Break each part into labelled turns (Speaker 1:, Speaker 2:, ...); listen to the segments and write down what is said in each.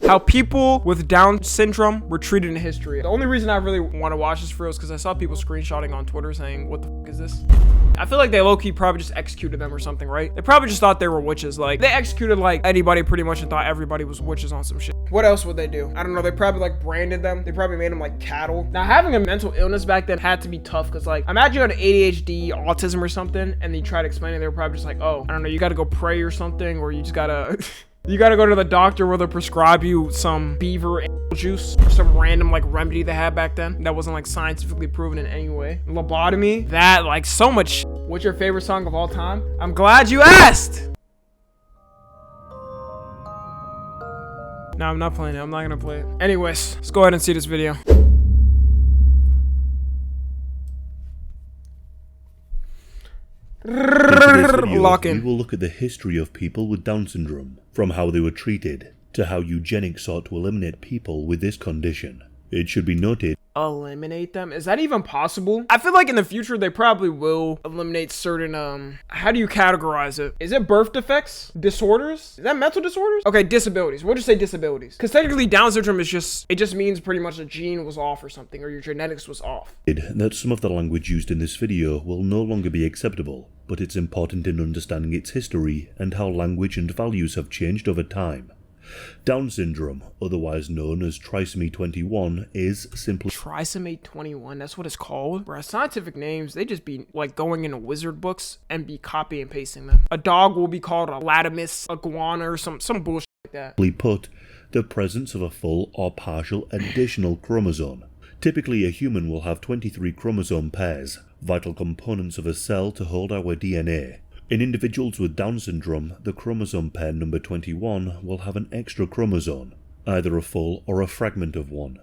Speaker 1: How people with Down syndrome were treated in history. The only reason I really want to watch this for is because I saw people screenshotting on Twitter saying, what the fuck is this? I feel like they low-key probably just executed them or something, right? They probably just thought they were witches. Like, they executed like anybody pretty much and thought everybody was witches on some shit. What else would they do? I don't know. They probably like branded them. They probably made them like cattle. Now, having a mental illness back then had to be tough because like, imagine you had ADHD, autism or something, and you try to explain it. They were probably just like, oh, I don't know, you got to go pray or something, or you just gotta... You gotta go to the doctor where they'll prescribe you some beaver juice or some random like remedy they had back then that wasn't like scientifically proven in any way. Lobotomy, that like so much. What's your favorite song of all time? I'm glad you asked. No, I'm not playing it. I'm not gonna play it. Anyways, let's go ahead and see this video.
Speaker 2: In today's video,
Speaker 1: Lock in.
Speaker 2: we will look at the history of people with Down syndrome, from how they were treated, to how eugenics sought to eliminate people with this condition. It should be noted,
Speaker 1: Eliminate them? Is that even possible? I feel like in the future they probably will eliminate certain how do you categorize it? Is it birth defects? Disorders? Is that mental disorders? Okay, disabilities. We'll just say disabilities. Because technically Down syndrome is it just means pretty much a gene was off or something, or your genetics was off.
Speaker 2: that some of the language used in this video will no longer be acceptable, but it's important in understanding its history and how language and values have changed over time. Down syndrome, otherwise known as trisomy 21, is simply
Speaker 1: Trisomy 21, that's what it's called? Bro, scientific names, they just be like going into wizard books and be copy and pasting them. A dog will be called a latimus, iguana, or some bullshit like that.
Speaker 2: Put, the presence of a full or partial additional chromosome. Typically, a human will have 23 chromosome pairs, vital components of a cell to hold our DNA. In individuals with Down syndrome, the chromosome pair number 21 will have an extra chromosome, either a full or a fragment of one.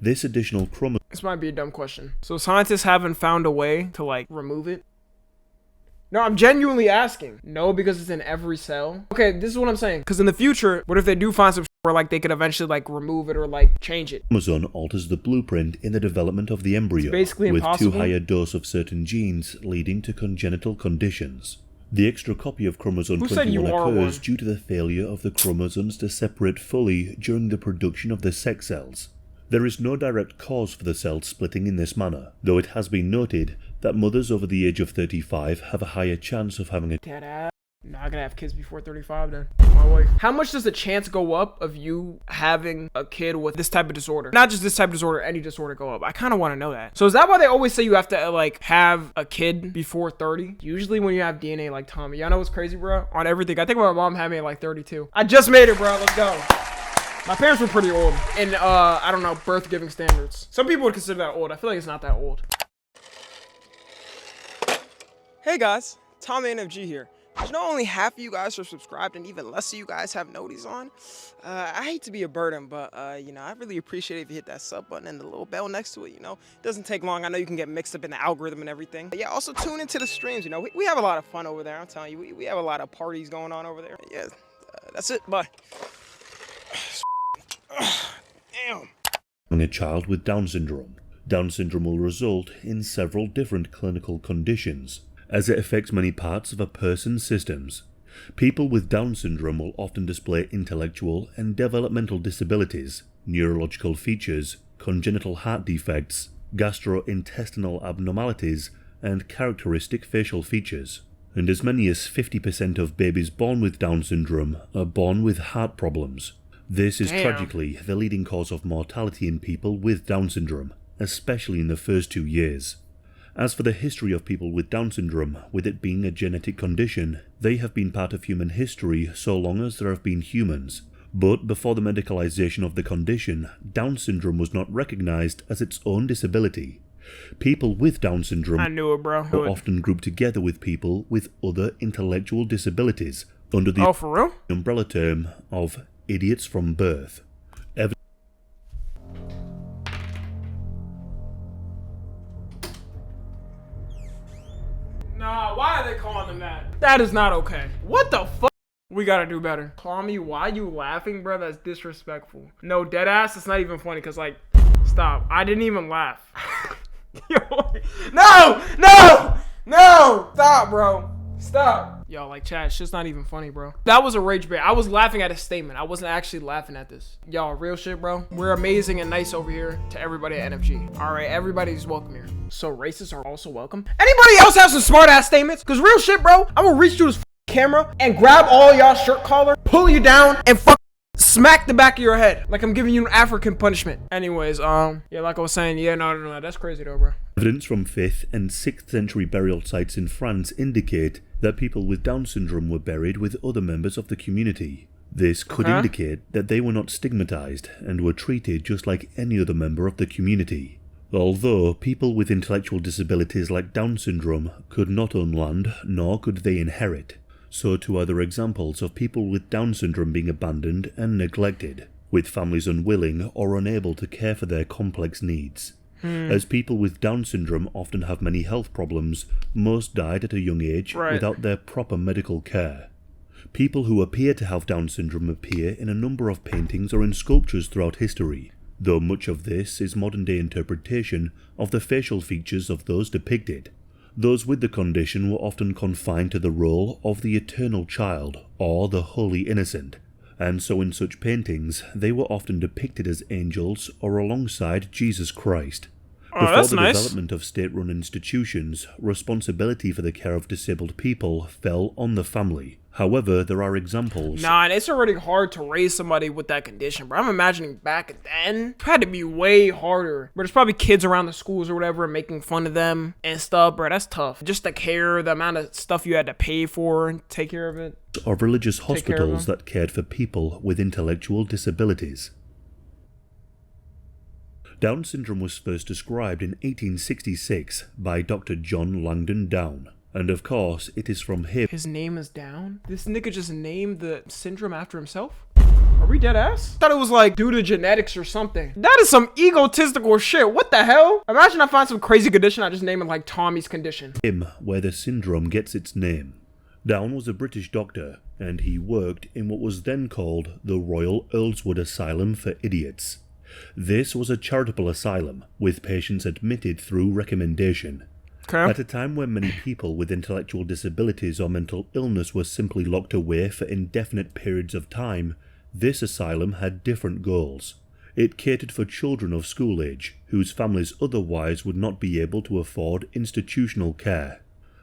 Speaker 2: This additional chromosome...
Speaker 1: This might be a dumb question. So scientists haven't found a way to like remove it? No, I'm genuinely asking. No, because it's in every cell. Okay, this is what I'm saying. Because in the future, what if they do find some where like they could eventually like remove it or like change it?
Speaker 2: Chromosome alters the blueprint in the development of the embryo,
Speaker 1: It's basically
Speaker 2: with
Speaker 1: impossible.
Speaker 2: too high a dose of certain genes leading to congenital conditions. The extra copy of chromosome
Speaker 1: Who said
Speaker 2: 21
Speaker 1: you are
Speaker 2: occurs
Speaker 1: one?
Speaker 2: due to the failure of the chromosomes to separate fully during the production of the sex cells. There is no direct cause for the cells splitting in this manner, though it has been noted that mothers over the age of 35 have a higher chance of having a
Speaker 1: Dad, not gonna have kids before 35 then. My wife. How much does the chance go up of you having a kid with this type of disorder? Not just this type of disorder, any disorder go up. I kind of want to know that. So is that why they always say you have to like have a kid before 30? Usually when you have DNA like Tommy. Y'all know what's crazy, bro? On everything. I think my mom had me at like 32. I just made it, bro. Let's go. My parents were pretty old in, I don't know, birth giving standards. Some people would consider that old. I feel like it's not that old. Hey guys, Tommy NFG here. Did you know only half of you guys are subscribed and even less of you guys have noties on? I hate to be a burden, but you know, I really appreciate it if you hit that sub button and the little bell next to it, you know? It doesn't take long. I know you can get mixed up in the algorithm and everything. But yeah, also tune into the streams, you know? We have a lot of fun over there, I'm telling you. We have a lot of parties going on over there. Yeah, that's it, bye. Damn.
Speaker 2: Having a child with Down syndrome. Down syndrome will result in several different clinical conditions, as it affects many parts of a person's systems. People with Down syndrome will often display intellectual and developmental disabilities, neurological features, congenital heart defects, gastrointestinal abnormalities, and characteristic facial features. And as many as 50% of babies born with Down syndrome are born with heart problems. This is tragically the leading cause of mortality in people with Down syndrome, especially in the first 2 years. As for the history of people with Down syndrome, with it being a genetic condition, they have been part of human history so long as there have been humans. But before the medicalization of the condition, Down syndrome was not recognized as its own disability. People with Down syndrome
Speaker 1: I knew it, bro.
Speaker 2: are often grouped together with people with other intellectual disabilities under the
Speaker 1: for real?
Speaker 2: umbrella term of idiots from birth.
Speaker 1: Nah, why are they calling them that? That is not okay. What the fuck? We gotta do better. Call me, why you laughing, bro? That's disrespectful. No, dead ass, it's not even funny, cause like, stop. I didn't even laugh. No! No! No! Stop, bro. Stop. Yo, like, chat, shit's not even funny, bro. That was a rage bait. I was laughing at a statement. I wasn't actually laughing at this. Y'all, real shit, bro. We're amazing and nice over here to everybody at NFG. All right, everybody's welcome here. So racists are also welcome. Anybody else have some smart ass statements? Because real shit, bro, I will reach through this camera and grab all y'all shirt collar, pull you down, and smack the back of your head like I'm giving you an African punishment. Anyways, yeah, like I was saying, yeah, no, that's crazy though, bro.
Speaker 2: Evidence from 5th and 6th century burial sites in France indicate that people with Down syndrome were buried with other members of the community. This could indicate that they were not stigmatized and were treated just like any other member of the community. Although people with intellectual disabilities like Down syndrome could not own land, nor could they inherit, so too are there examples of people with Down syndrome being abandoned and neglected, with families unwilling or unable to care for their complex needs. As people with Down syndrome often have many health problems, most died at a young age without their proper medical care. People who appear to have Down syndrome appear in a number of paintings or in sculptures throughout history, though much of this is modern-day interpretation of the facial features of those depicted. Those with the condition were often confined to the role of the eternal child or the holy innocent, and so in such paintings they were often depicted as angels or alongside Jesus Christ. Before the development of state-run institutions, responsibility for the care of disabled people fell on the family. However, there are examples.
Speaker 1: Nah, and it's already hard to raise somebody with that condition, bro. I'm imagining back then, it had to be way harder. But there's probably kids around the schools or whatever making fun of them and stuff, bro. That's tough. Just the care, the amount of stuff you had to pay for and take care of it.
Speaker 2: Of religious hospitals that cared for people with intellectual disabilities. Down syndrome was first described in 1866 by Dr. John Langdon Down. And of course, it is from him.
Speaker 1: His name is Down? This nigga just named the syndrome after himself? Are we dead ass? Thought it was like due to genetics or something. That is some egotistical shit. What the hell? Imagine I find some crazy condition, I just name it like Tommy's condition.
Speaker 2: Him, where the syndrome gets its name. Down was a British doctor, and he worked in what was then called the Royal Earlswood Asylum for Idiots. This was a charitable asylum, with patients admitted through recommendation. At a time when many people with intellectual disabilities or mental illness were simply locked away for indefinite periods of time, this asylum had different goals. It catered for children of school age, whose families otherwise would not be able to afford institutional care.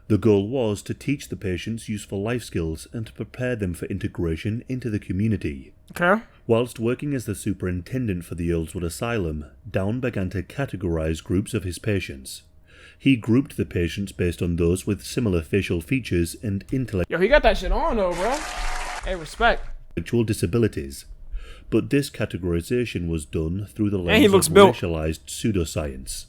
Speaker 2: The goal was to teach the patients useful life skills and to prepare them for integration into the community. Whilst working as the superintendent for the Earlswood Asylum, Down began to categorize groups of his patients. He grouped the patients based on those with similar facial features and
Speaker 1: Yo, he got that shit on though, bro. Hey, respect.
Speaker 2: Intellectual disabilities. But this categorization was done through the lens of racialized pseudoscience.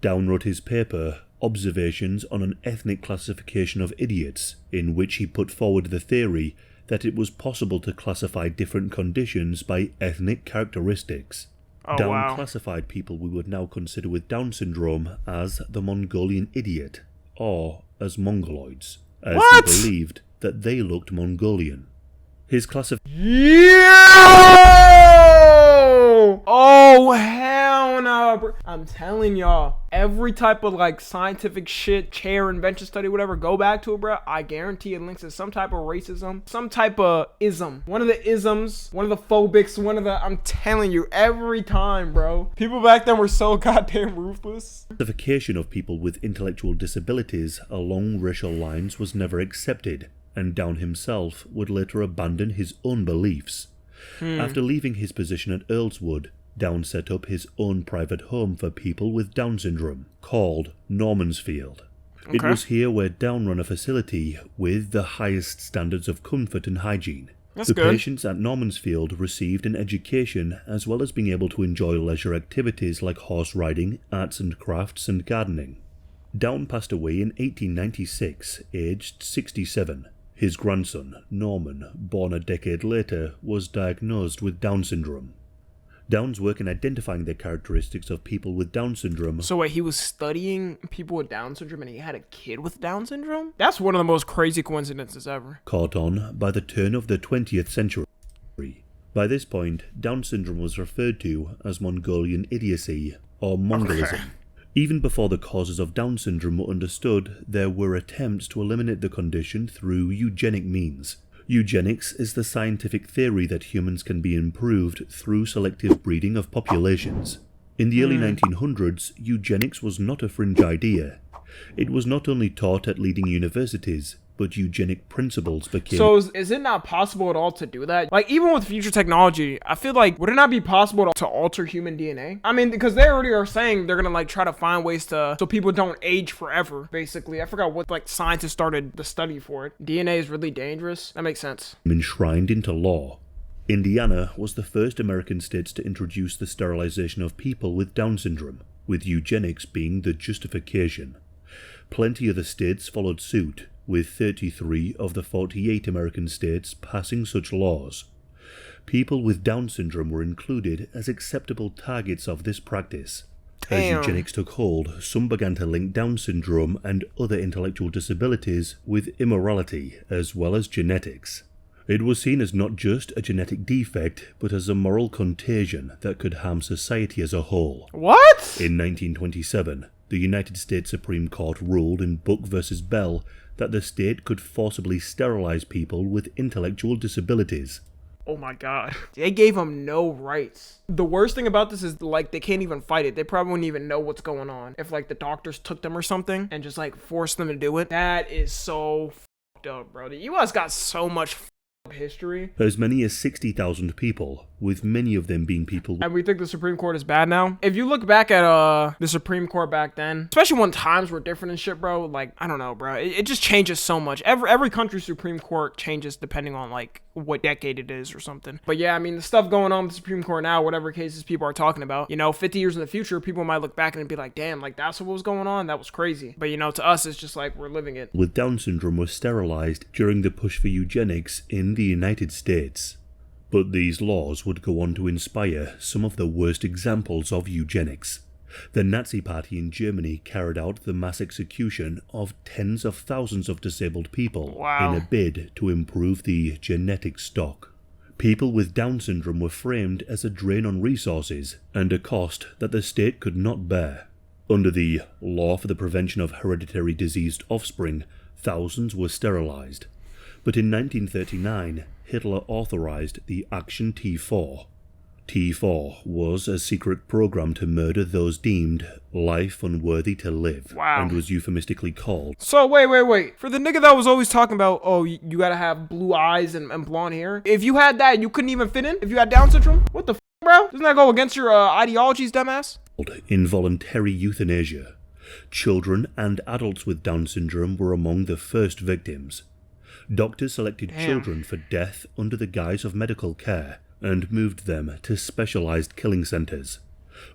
Speaker 2: Down wrote his paper, Observations on an Ethnic Classification of Idiots, in which he put forward the theory that it was possible to classify different conditions by ethnic characteristics. Down classified people we would now consider with Down syndrome as the Mongolian idiot, or as Mongoloids, as he believed that they looked Mongolian. His
Speaker 1: Oh, hell no, bro. I'm telling y'all, every type of like scientific shit, chair, invention study, whatever, go back to it, bro. I guarantee it links to some type of racism, some type of ism. One of the isms, one of the phobics, I'm telling you, every time, bro. People back then were so goddamn ruthless.
Speaker 2: Classification of people with intellectual disabilities along racial lines was never accepted, and Down himself would later abandon his own beliefs. After leaving his position at Earlswood, Down set up his own private home for people with Down syndrome, called Normansfield. It was here where Down ran a facility with the highest standards of comfort and hygiene. The patients at Normansfield received an education as well as being able to enjoy leisure activities like horse riding, arts and crafts, and gardening. Down passed away in 1896, aged 67. His grandson, Norman, born a decade later, was diagnosed with Down syndrome. Down's work in identifying the characteristics of people with Down syndrome...
Speaker 1: So wait, he was studying people with Down syndrome and he had a kid with Down syndrome? That's one of the most crazy coincidences ever.
Speaker 2: Caught on by the turn of the 20th century. By this point, Down syndrome was referred to as Mongolian idiocy, or Mongolism. Even before the causes of Down syndrome were understood, there were attempts to eliminate the condition through eugenic means. Eugenics is the scientific theory that humans can be improved through selective breeding of populations. In the early 1900s, eugenics was not a fringe idea. It was not only taught at leading universities, but eugenic principles became...
Speaker 1: So is it not possible at all to do that? Like, even with future technology, I feel like, would it not be possible to alter human DNA? I mean, because they already are saying they're gonna like try to find ways to, so people don't age forever, basically. I forgot what like scientists started the study for it. DNA is really dangerous. That makes sense.
Speaker 2: Enshrined into law. Indiana was the first American state to introduce the sterilization of people with Down syndrome, with eugenics being the justification. Plenty other states followed suit, with 33 of the 48 American states passing such laws. People with Down syndrome were included as acceptable targets of this practice. As eugenics took hold, some began to link Down syndrome and other intellectual disabilities with immorality as well as genetics. It was seen as not just a genetic defect, but as a moral contagion that could harm society as a whole.
Speaker 1: What?
Speaker 2: In 1927, the United States Supreme Court ruled in Buck v. Bell that the state could forcibly sterilize people with intellectual disabilities.
Speaker 1: Oh my god. They gave them no rights. The worst thing about this is, like, they can't even fight it. They probably wouldn't even know what's going on if, like, the doctors took them or something and just, like, forced them to do it. That is so fucked up, bro. The U.S. got so much history.
Speaker 2: As many as 60,000 people, with many of them being people...
Speaker 1: And we think the Supreme Court is bad now? If you look back at the Supreme Court back then, especially when times were different and shit, bro, like, I don't know, bro. It just changes so much. Every country's Supreme Court changes depending on, like, what decade it is or something. But yeah, I mean, the stuff going on with the Supreme Court now, whatever cases people are talking about, you know, 50 years in the future, people might look back and be like, damn, like, that's what was going on? That was crazy. But, you know, to us, it's just like, we're living it.
Speaker 2: With Down syndrome were sterilized during the push for eugenics in the United States. But these laws would go on to inspire some of the worst examples of eugenics. The Nazi Party in Germany carried out the mass execution of tens of thousands of disabled people in a bid to improve the genetic stock. People with Down syndrome were framed as a drain on resources and a cost that the state could not bear. Under the Law for the Prevention of Hereditary Diseased Offspring, thousands were sterilized. But in 1939, Hitler authorized the Action T4. T4 was a secret program to murder those deemed life unworthy to live, and was euphemistically called...
Speaker 1: So, wait. For the nigga that was always talking about, oh, you gotta have blue eyes and blonde hair, if you had that, you couldn't even fit in? If you had Down syndrome? What the f***, bro? Doesn't that go against your ideologies, dumbass?
Speaker 2: Involuntary euthanasia. Children and adults with Down syndrome were among the first victims. Doctors selected children for death under the guise of medical care and moved them to specialized killing centers.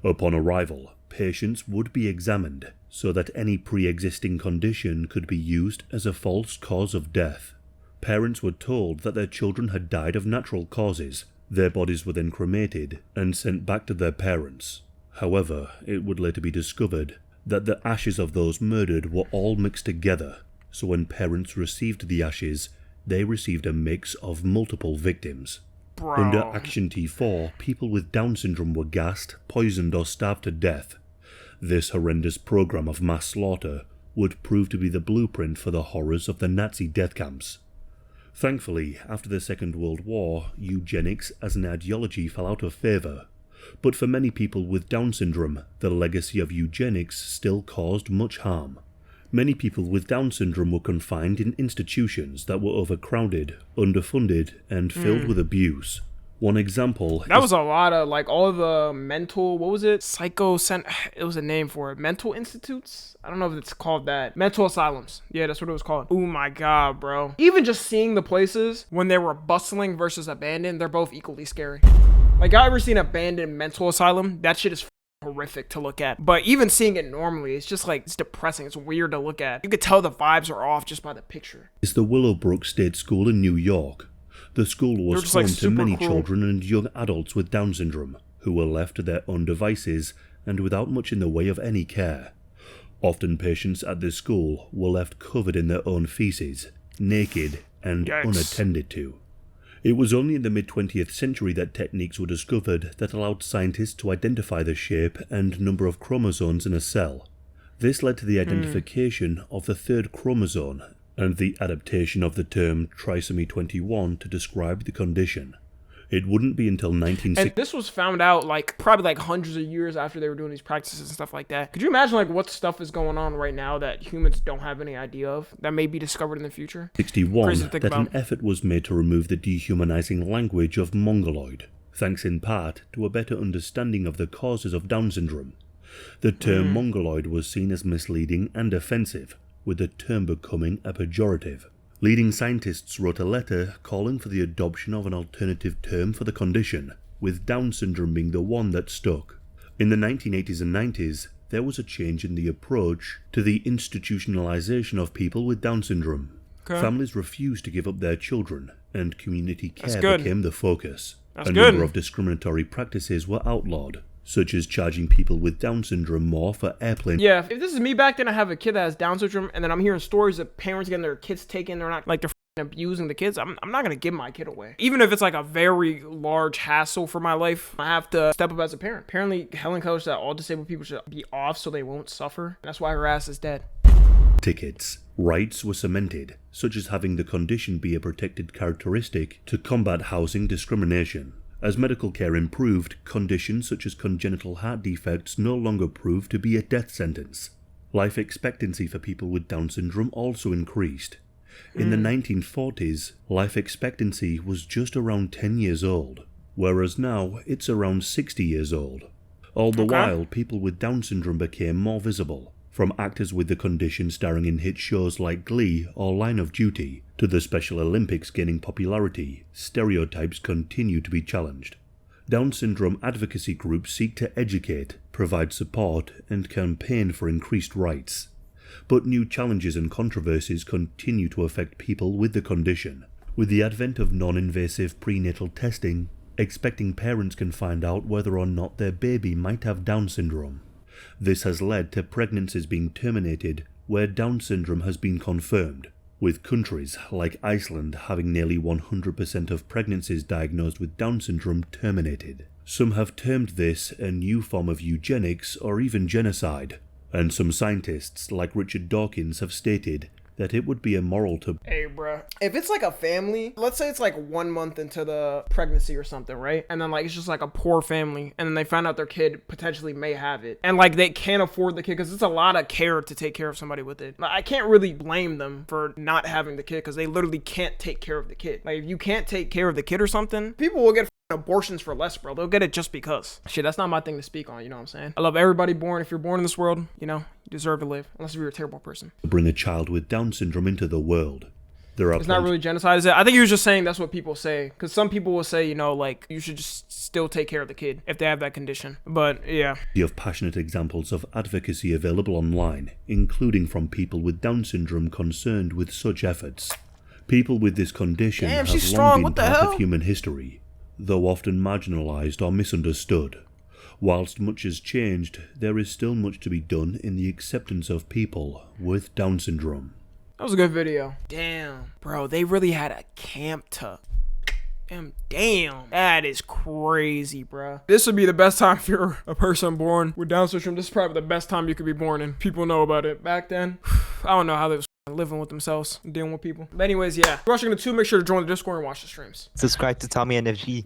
Speaker 2: Upon arrival, patients would be examined so that any pre-existing condition could be used as a false cause of death. Parents were told that their children had died of natural causes. Their bodies were then cremated and sent back to their parents. However, it would later be discovered that the ashes of those murdered were all mixed together. So when parents received the ashes, they received a mix of multiple victims. Under Action T4, people with Down syndrome were gassed, poisoned or starved to death. This horrendous program of mass slaughter would prove to be the blueprint for the horrors of the Nazi death camps. Thankfully, after the Second World War, eugenics as an ideology fell out of favour. But for many people with Down syndrome, the legacy of eugenics still caused much harm. Many people with Down syndrome were confined in institutions that were overcrowded, underfunded, and filled with abuse. One example...
Speaker 1: That was a lot of, like, all the mental... What was it? It was a name for it. Mental institutes? I don't know if it's called that. Mental asylums. Yeah, that's what it was called. Oh my god, bro. Even just seeing the places when they were bustling versus abandoned, they're both equally scary. Like, y'all ever seen an abandoned mental asylum? That shit is horrific to look at. But even seeing it normally, it's just like, it's depressing. It's weird to look at. You could tell the vibes are off just by the picture.
Speaker 2: It's the Willowbrook State School in New York. The school was home to many children and young adults with Down syndrome, who were left to their own devices and without much in the way of any care. Often patients at this school were left covered in their own feces, naked and unattended to. It was only in the mid-20th century that techniques were discovered that allowed scientists to identify the shape and number of chromosomes in a cell. This led to the identification of the third chromosome and the adaptation of the term trisomy 21 to describe the condition. It wouldn't be until 1960.
Speaker 1: And this was found out probably hundreds of years after they were doing these practices and stuff like that. Could you imagine what stuff is going on right now that humans don't have any idea of that may be discovered in the future?
Speaker 2: 61 that an effort was made to remove the dehumanizing language of Mongoloid, thanks in part to a better understanding of the causes of Down syndrome. The term Mongoloid was seen as misleading and offensive, with the term becoming a pejorative. Leading scientists wrote a letter calling for the adoption of an alternative term for the condition, with Down syndrome being the one that stuck. In the 1980s and 90s, there was a change in the approach to the institutionalization of people with Down syndrome. Okay. Families refused to give up their children, and community care became the focus. A number of discriminatory practices were outlawed, such as charging people with Down syndrome more for airplane.
Speaker 1: Yeah, if this is me back then, I have a kid that has Down syndrome, and then I'm hearing stories of parents getting their kids taken, they're not, they're abusing the kids, I'm not gonna give my kid away. Even if it's a very large hassle for my life, I have to step up as a parent. Apparently, Helen Keller said all disabled people should be off so they won't suffer. That's why her ass is dead.
Speaker 2: Tickets. Rights were cemented, such as having the condition be a protected characteristic to combat housing discrimination. As medical care improved, conditions such as congenital heart defects no longer proved to be a death sentence. Life expectancy for people with Down syndrome also increased. In the 1940s, life expectancy was just around 10 years old, whereas now it's around 60 years old. All the while, people with Down syndrome became more visible, from actors with the condition starring in hit shows like Glee or Line of Duty, to the Special Olympics gaining popularity. Stereotypes continue to be challenged. Down syndrome advocacy groups seek to educate, provide support, and campaign for increased rights. But new challenges and controversies continue to affect people with the condition. With the advent of non-invasive prenatal testing, expecting parents can find out whether or not their baby might have Down syndrome. This has led to pregnancies being terminated where Down syndrome has been confirmed, with countries like Iceland having nearly 100% of pregnancies diagnosed with Down syndrome terminated. Some have termed this a new form of eugenics or even genocide, and some scientists like Richard Dawkins have stated that it would be immoral to...
Speaker 1: Hey, bruh. If it's a family, let's say it's 1 month into the pregnancy or something, right? And then it's just a poor family, and then they find out their kid potentially may have it. And they can't afford the kid because it's a lot of care to take care of somebody with it. I can't really blame them for not having the kid because they literally can't take care of the kid. If you can't take care of the kid or something, people will get abortions for less, bro. They'll get it just because. Shit, that's not my thing to speak on, you know what I'm saying? I love everybody born. If you're born in this world, you deserve to live, unless you're a terrible person.
Speaker 2: Bring a child with Down syndrome into the world.
Speaker 1: It's not really genocide, is it? I think he was just saying that's what people say, because some people will say, you should just still take care of the kid if they have that condition. But yeah,
Speaker 2: you have passionate examples of advocacy available online, including from people with Down syndrome concerned with such efforts. People with this condition have long been part of human history, though often marginalized or misunderstood. Whilst much has changed, there is still much to be done in the acceptance of people with Down syndrome.
Speaker 1: That was a good video. Damn, bro, they really had a camp to... Damn, that is crazy, bro. This would be the best time if you're a person born with Down syndrome. This is probably the best time you could be born in. People know about it. Back then, I don't know how they was living with themselves, dealing with people. But anyways, yeah. Rushing to 2, make sure to join the Discord and watch the streams.
Speaker 3: Subscribe to Tommy NFG.